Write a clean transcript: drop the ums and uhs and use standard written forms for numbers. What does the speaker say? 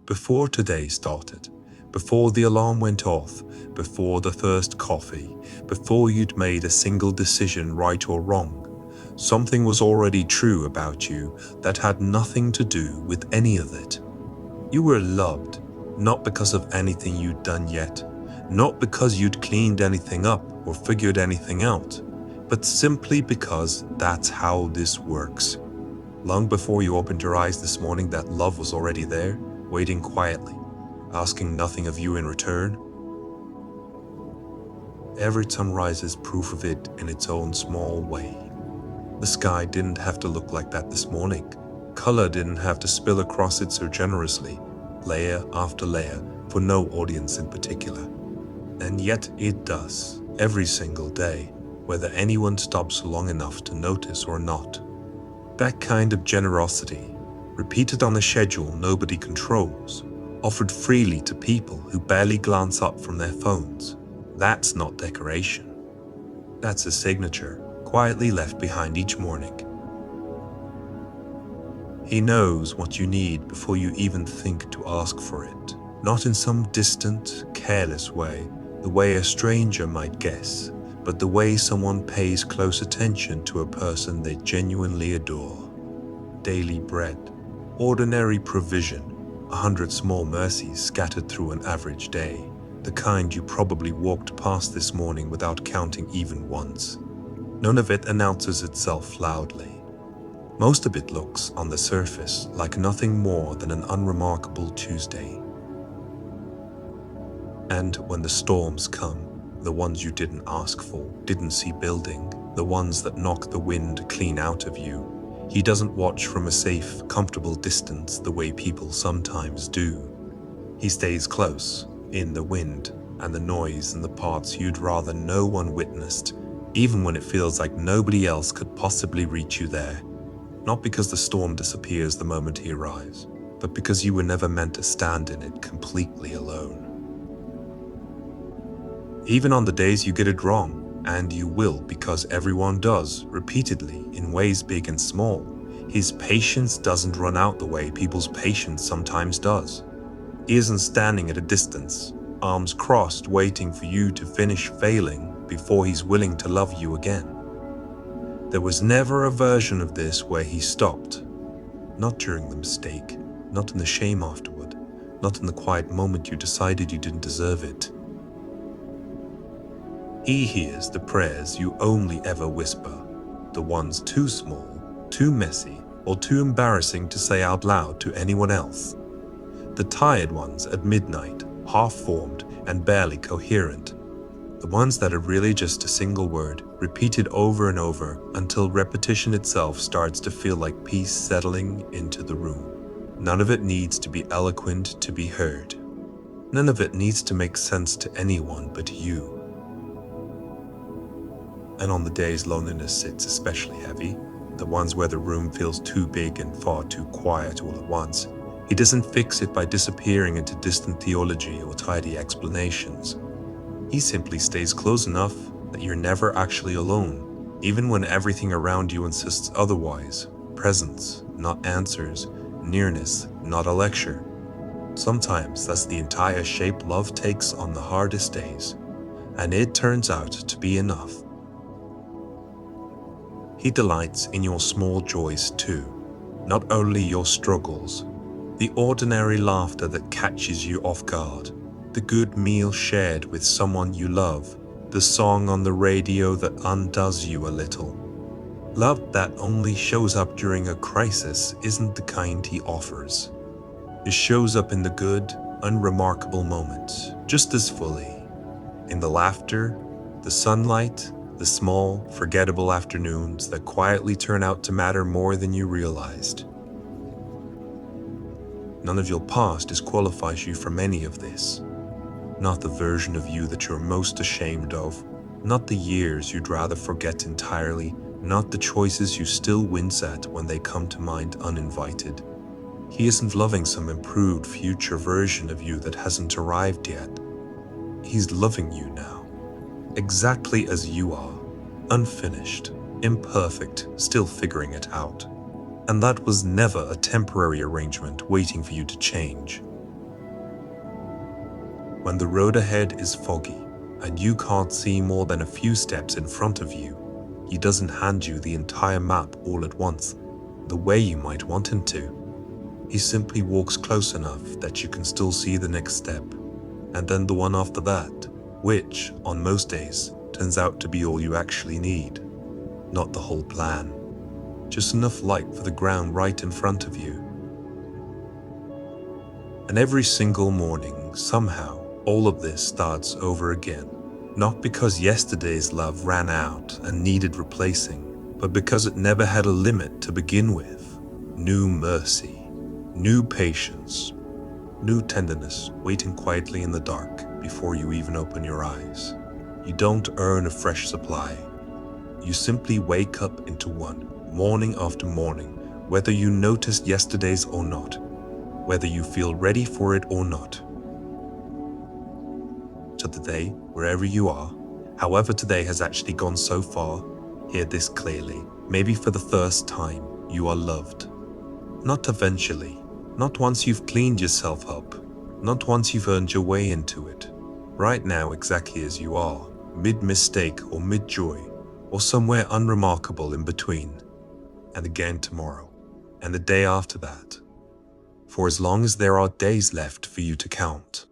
before today started, before the alarm went off, before the first coffee, before you'd made a single decision right or wrong. Something was already true about you that had nothing to do with any of it. You were loved, not because of anything you'd done yet, not because you'd cleaned anything up or figured anything out, but simply because that's how this works. Long before you opened your eyes this morning, that love was already there, waiting quietly, asking nothing of you in return. Every sunrise is proof of it in its own small way. The sky didn't have to look like that this morning. Color didn't have to spill across it so generously, layer after layer, for no audience in particular. And yet it does, every single day, whether anyone stops long enough to notice or not. That kind of generosity, repeated on a schedule nobody controls, offered freely to people who barely glance up from their phones, that's not decoration. That's a signature, quietly left behind each morning. He knows what you need before you even think to ask for it, not in some distant, careless way, the way a stranger might guess, but the way someone pays close attention to a person they genuinely adore. Daily bread, ordinary provision, 100 small mercies scattered through an average day, the kind you probably walked past this morning without counting even once. None of it announces itself loudly. Most of it looks, on the surface, like nothing more than an unremarkable Tuesday. And when the storms come, the ones you didn't ask for, didn't see building, the ones that knock the wind clean out of you, he doesn't watch from a safe, comfortable distance the way people sometimes do. He stays close, in the wind and the noise and the parts you'd rather no one witnessed, even when it feels like nobody else could possibly reach you there. Not because the storm disappears the moment he arrives, but because you were never meant to stand in it completely alone. Even on the days you get it wrong, and you will because everyone does, repeatedly, in ways big and small, his patience doesn't run out the way people's patience sometimes does. He isn't standing at a distance, arms crossed, waiting for you to finish failing before he's willing to love you again. There was never a version of this where he stopped. Not during the mistake, not in the shame afterward, not in the quiet moment you decided you didn't deserve it. He hears the prayers you only ever whisper, the ones too small, too messy, or too embarrassing to say out loud to anyone else. The tired ones at midnight, half-formed and barely coherent. The ones that are really just a single word, repeated over and over until repetition itself starts to feel like peace settling into the room. None of it needs to be eloquent to be heard. None of it needs to make sense to anyone but you. And on the days loneliness sits especially heavy, the ones where the room feels too big and far too quiet all at once, he doesn't fix it by disappearing into distant theology or tidy explanations. He simply stays close enough that you're never actually alone, even when everything around you insists otherwise. Presence, not answers. Nearness, not a lecture. Sometimes that's the entire shape love takes on the hardest days, and it turns out to be enough. He delights in your small joys too, not only your struggles, the ordinary laughter that catches you off guard, the good meal shared with someone you love, the song on the radio that undoes you a little. Love that only shows up during a crisis isn't the kind he offers. It shows up in the good, unremarkable moments, just as fully. In the laughter, the sunlight, the small, forgettable afternoons that quietly turn out to matter more than you realized. None of your past disqualifies you from any of this. Not the version of you that you're most ashamed of, not the years you'd rather forget entirely, not the choices you still wince at when they come to mind uninvited. He isn't loving some improved future version of you that hasn't arrived yet. He's loving you now, exactly as you are, unfinished, imperfect, still figuring it out. And that was never a temporary arrangement waiting for you to change. When the road ahead is foggy and you can't see more than a few steps in front of you, He doesn't hand you the entire map all at once, the way you might want Him to. He simply walks close enough that you can still see the next step, and then the one after that, which, on most days, turns out to be all you actually need. Not the whole plan, just enough light for the ground right in front of you. And every single morning, somehow, all of this starts over again. Not because yesterday's love ran out and needed replacing, but because it never had a limit to begin with. New mercy, new patience, new tenderness waiting quietly in the dark before you even open your eyes. You don't earn a fresh supply. You simply wake up into one, morning after morning, whether you noticed yesterday's or not, whether you feel ready for it or not. So today, wherever you are, however today has actually gone so far, hear this clearly. Maybe for the first time, you are loved. Not eventually, not once you've cleaned yourself up, not once you've earned your way into it. Right now, exactly as you are, mid-mistake or mid-joy, or somewhere unremarkable in between. And again tomorrow, and the day after that. For as long as there are days left for you to count.